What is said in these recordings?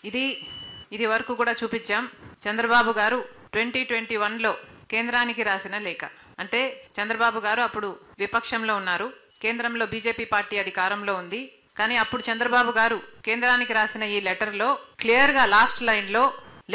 ఇది వరకు కూడా చూపించాం. చంద్రబాబు గారు 2021లో కేంద్రానికి రాసిన లేఖ. అంటే చంద్రబాబు గారు అప్పుడు విపక్షంలో ఉన్నారు, కేంద్రంలో బీజేపీ పార్టీ అధికారంలో ఉంది. కానీ అప్పుడు చంద్రబాబు గారు కేంద్రానికి రాసిన ఈ లెటర్ లో క్లియర్ గా లాస్ట్ లైన్ లో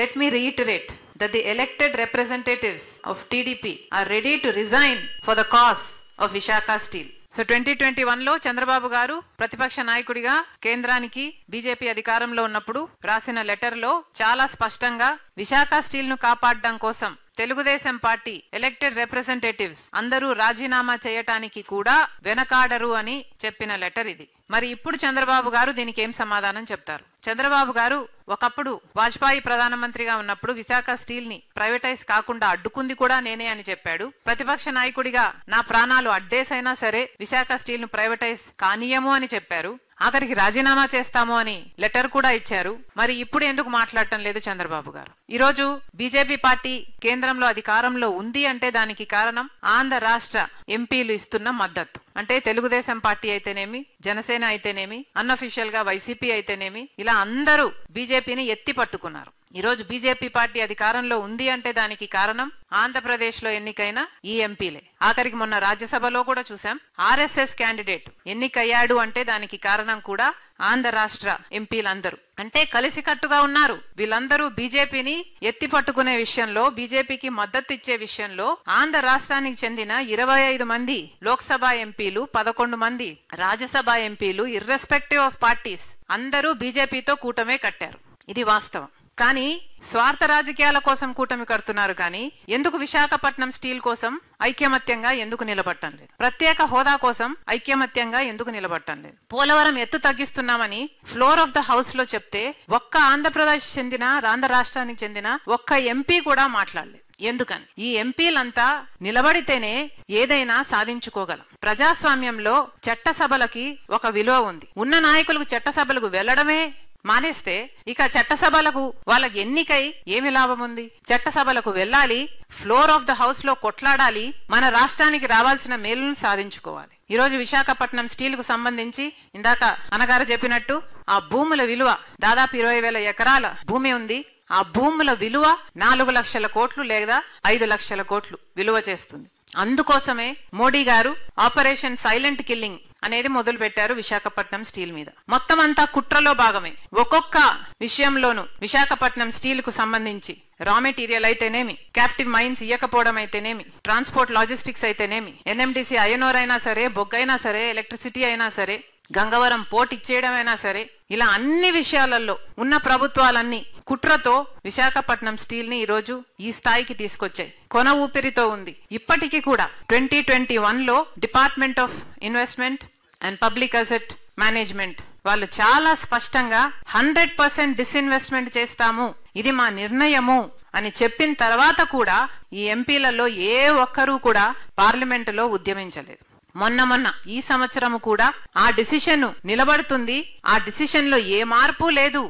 let me reiterate that the elected representatives of TDP are ready to resign for the cause of Vishakha Steel. So 2021లో చంద్రబాబు గారు ప్రతిపక్ష నాయకుడిగా కేంద్రానికి బీజేపీ అధికారంలో ఉన్నప్పుడు రాసిన లెటర్ లో చాలా స్పష్టంగా విశాఖ స్టీల్ ను కాపాడడం కోసం తెలుగుదేశం పార్టీ ఎలక్టెడ్ రిప్రజెంటేటివ్స్ అందరూ రాజీనామా చేయటానికి కూడా వెనకాడరు అని చెప్పిన లెటర్ ఇది. మరి ఇప్పుడు చంద్రబాబు గారు దీనికి ఏం సమాధానం చెప్తారు? చంద్రబాబు గారు ఒకప్పుడు వాజ్పేయి ప్రధానమంత్రిగా ఉన్నప్పుడు విశాఖ స్టీల్ ని ప్రైవేటైజ్ కాకుండా అడ్డుకుంది కూడా నేనే అని చెప్పాడు. ప్రతిపక్ష నాయకుడిగా నా ప్రాణాలు అడ్డేసైనా సరే విశాఖ స్టీల్ ను ప్రైవేటైజ్ కానీయము అని చెప్పారు. ఆఖరికి రాజీనామా చేస్తాము అని లెటర్ కూడా ఇచ్చారు. మరి ఇప్పుడు ఎందుకు మాట్లాడటం లేదు చంద్రబాబు గారు? ఈరోజు బీజేపీ పార్టీ కేంద్రంలో అధికారంలో ఉంది అంటే దానికి కారణం ఆంధ్ర రాష్ట్ర ఎంపీలు ఇస్తున్న మద్దతు. అంటే తెలుగుదేశం పార్టీ అయితేనేమి, జనసేన అయితేనేమి, అన్అఫీషియల్ గా వైసీపీ అయితేనేమి, ఇలా అందరూ బీజేపీని ఎత్తి పట్టుకున్నారు. ఈరోజు బీజేపీ పార్టీ అధికారంలో ఉంది అంటే దానికి కారణం ఆంధ్రప్రదేశ్ లో ఎన్నికైన ఈ ఎంపీలే. ఆఖరికి మొన్న రాజ్యసభలో కూడా చూసాం, ఆర్ఎస్ఎస్ క్యాండిడేట్ ఎన్నికయ్యాడు అంటే దానికి కారణం కూడా ఆంధ్ర రాష్ట్ర ఎంపీలందరూ. అంటే కలిసికట్టుగా ఉన్నారు వీళ్ళందరూ. బీజేపీని ఎత్తి పట్టుకునే విషయంలో, బీజేపీకి మద్దతు ఇచ్చే విషయంలో ఆంధ్ర రాష్ట్రానికి చెందిన 25 మంది లోక్సభ ఎంపీలు, 11 మంది రాజ్యసభ ఎంపీలు, ఇర్రెస్పెక్టివ్ ఆఫ్ పార్టీస్ అందరూ బీజేపీతో కూటమే కట్టారు. ఇది వాస్తవం. కానీ స్వార్థ రాజకీయాల కోసం కూటమి కడుతున్నారు. కానీ ఎందుకు విశాఖపట్నం స్టీల్ కోసం ఐక్యమత్యంగా ఎందుకు నిలబడటం లేదు? ప్రత్యేక హోదా కోసం ఐక్యమత్యంగా ఎందుకు నిలబడటం లేదు? పోలవరం ఎత్తు తగ్గిస్తున్నామని ఫ్లోర్ ఆఫ్ ద హౌస్ లో చెప్తే ఒక్క ఆంధ్రప్రదేశ్ చెందిన, ఆంధ్ర రాష్ట్రానికి చెందిన ఒక్క ఎంపీ కూడా మాట్లాడలేదు. ఎందుకని? ఈ ఎంపీలంతా నిలబడితేనే ఏదైనా సాధించుకోగలం. ప్రజాస్వామ్యంలో చట్టసభలకి ఒక విలువ ఉంది. ఉన్న నాయకులకు చట్టసభలకు వెళ్లడమే మానేస్తే ఇక చట్టసభలకు వాళ్ళకి ఎన్నికై ఏమి లాభం ఉంది? చట్టసభలకు వెళ్లాలి, ఫ్లోర్ ఆఫ్ ద హౌస్ లో కొట్లాడాలి, మన రాష్ట్రానికి రావాల్సిన మేలును సాధించుకోవాలి. ఈ రోజు విశాఖపట్నం స్టీల్ కు సంబంధించి ఇందాక అన్నగారు చెప్పినట్టు ఆ భూముల విలువ దాదాపు 20,000 ఎకరాల భూమి ఉంది. ఆ భూముల విలువ 4 లక్షల కోట్లు లేదా 5 లక్షల కోట్లు విలువ చేస్తుంది. అందుకోసమే మోడీ గారు ఆపరేషన్ సైలెంట్ కిల్లింగ్ అనేది మొదలు పెట్టారు విశాఖపట్నం స్టీల్ మీద. మొత్తం అంతా కుట్రలో భాగమే. ఒక్కొక్క విషయంలోనూ విశాఖపట్నం స్టీల్ కు సంబంధించి రా మెటీరియల్ అయితేనేమి, క్యాప్టివ్ మైన్స్ ఇయ్యకపోవడం అయితేనేమి, ట్రాన్స్పోర్ట్ లాజిస్టిక్స్ అయితేనేమి, ఎన్ఎండిసి ఐఎన్ఓర్ అయినా సరే, బొగ్గైనా సరే, ఎలక్ట్రిసిటీ అయినా సరే, గంగవరం పోర్ట్ ఇచ్చేయడమైనా సరే, ఇలా అన్ని విషయాలలో ఉన్న ప్రభుత్వాలన్నీ కుట్రతో విశాఖపట్నం స్టీల్ ని ఈరోజు ఈ స్థాయికి తీసుకొచ్చాయి. కొన ఊపిరితో ఉంది. ఇప్పటికీ కూడా 2021లో department of investment and public asset management వాళ్ళు చాలా స్పష్టంగా 100% డిస్ఇన్వెస్ట్మెంట్ చేస్తాము, ఇది మా నిర్ణయము అని చెప్పిన తర్వాత కూడా ఈ ఎంపీలలో ఏ ఒక్కరూ కూడా పార్లమెంటులో ఉద్యమించలేదు. మొన్న ఈ సంవత్సరము కూడా ఆ డిసిషన్ నిలబడుతుంది, ఆ డిసిషన్ లో ఏ మార్పు లేదు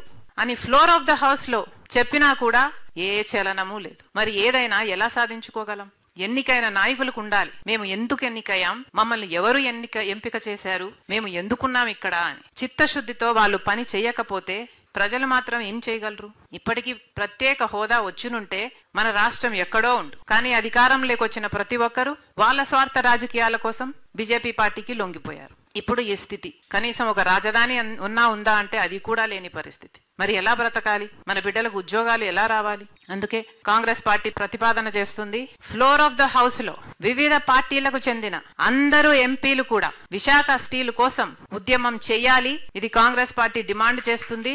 అని ఫ్లోర్ ఆఫ్ ద హౌస్ లో చెప్పినా కూడా ఏ చలనము లేదు. మరి ఏదైనా ఎలా సాధించుకోగలం? ఎన్నికైన నాయకులకు ఉండాలి. మేము ఎందుకు ఎన్నికయ్యాం, మమ్మల్ని ఎవరు ఎంపిక చేశారు, మేము ఎందుకున్నాం ఇక్కడ అని చిత్తశుద్ధితో వాళ్ళు పని చేయకపోతే ప్రజలు మాత్రం ఏం చేయగలరు? ఇప్పటికీ ప్రత్యేక హోదా వచ్చునుంటే మన రాష్ట్రం ఎక్కడో ఉండు. కానీ అధికారం లేకొచ్చిన ప్రతి ఒక్కరూ వాళ్ళ స్వార్థ రాజకీయాల కోసం బీజేపీ పార్టీకి లొంగిపోయారు. ఇప్పుడు ఈ స్థితి. కనీసం ఒక రాజధాని ఉందా అంటే అది కూడా లేని పరిస్థితి. మరి ఎలా బ్రతకాలి? మన బిడ్డలకు ఉద్యోగాలు ఎలా రావాలి? అందుకే కాంగ్రెస్ పార్టీ ప్రతిపాదన చేస్తుంది, ఫ్లోర్ ఆఫ్ ద హౌస్ లో వివిధ పార్టీలకు చెందిన అందరూ ఎంపీలు కూడా విశాఖ స్టీల్ కోసం ఉద్యమం చెయ్యాలి. ఇది కాంగ్రెస్ పార్టీ డిమాండ్ చేస్తుంది.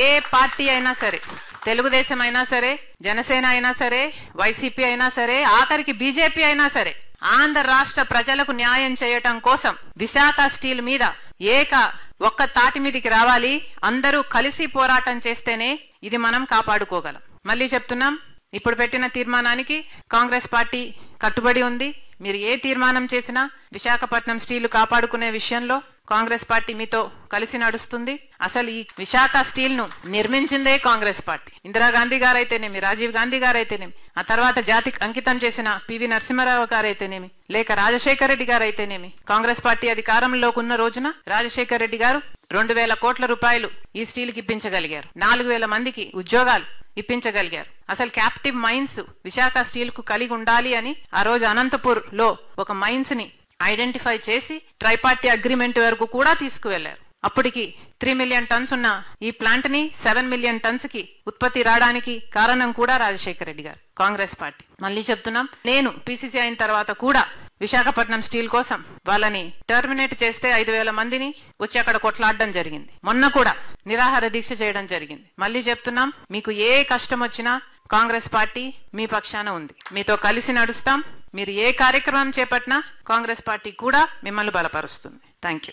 ఏ పార్టీ అయినా సరే, తెలుగుదేశం అయినా సరే, జనసేన అయినా సరే, వైసీపీ అయినా సరే, ఆఖరికి బీజేపీ అయినా సరే, ఆంధ్ర రాష్ట్ర ప్రజలకు న్యాయం చేయటం కోసం విశాఖ స్టీల్ మీద ఒక్క తాటి మీదికి రావాలి. అందరూ కలిసి పోరాటం చేస్తేనే ఇది మనం కాపాడుకోగలం. మళ్ళీ చెప్తున్నాం, ఇప్పుడు పెట్టిన తీర్మానానికి కాంగ్రెస్ పార్టీ కట్టుబడి ఉంది. మీరు ఏ తీర్మానం చేసినా విశాఖపట్నం స్టీల్ కాపాడుకునే విషయంలో కాంగ్రెస్ పార్టీ మీతో కలిసి నడుస్తుంది. అసలు ఈ విశాఖ స్టీల్ ను నిర్మించిందే కాంగ్రెస్ పార్టీ. ఇందిరాగాంధీ గారైతేనేమి, రాజీవ్ గాంధీ గారైతేనేమి, ఆ తర్వాత జాతికి అంకితం చేసిన పివి నరసింహారావు గారైతేనేమి, లేక రాజశేఖర రెడ్డి గారైతేనేమి, కాంగ్రెస్ పార్టీ అధికారంలోకి ఉన్న రోజున రాజశేఖర రెడ్డి గారు 2,000 కోట్ల రూపాయలు ఈ స్టీల్కి ఇప్పించగలిగారు. 4,000 మందికి ఉద్యోగాలు ఇప్పించగలిగారు. అసలు క్యాప్టివ్ మైన్స్ విశాఖ స్టీల్ కు కలిగి ఉండాలి అని ఆ రోజు అనంతపూర్ లో ఒక మైన్స్ ని ఐడెంటిఫై చేసి ట్రైపార్టీ అగ్రిమెంట్ వరకు కూడా తీసుకువెళ్లారు. అప్పటికి 3 మిలియన్ టన్స్ ఉన్న ఈ ప్లాంట్ ని 7 మిలియన్ టన్స్ కి ఉత్పత్తి రావడానికి కారణం కూడా రాజశేఖర రెడ్డి గారు, కాంగ్రెస్ పార్టీ. మళ్ళీ చెప్తున్నాం, నేను పిసిసి అయిన తర్వాత కూడా విశాఖపట్నం స్టీల్ కోసం వాళ్ళని టర్మినేట్ చేస్తే 5,000 మందిని వచ్చి అక్కడ కొట్లాడడం జరిగింది. మొన్న కూడా నిరాహార దీక్ష చేయడం జరిగింది. మళ్ళీ చెప్తున్నాం, మీకు ఏ కష్టం వచ్చినా కాంగ్రెస్ పార్టీ మీ పక్షాన ఉంది. మీతో కలిసి నడుస్తాం. మీరు ఏ కార్యక్రమం చేపట్టినా కాంగ్రెస్ పార్టీ కూడా మిమ్మల్ని బలపరుస్తుంది. Thank you.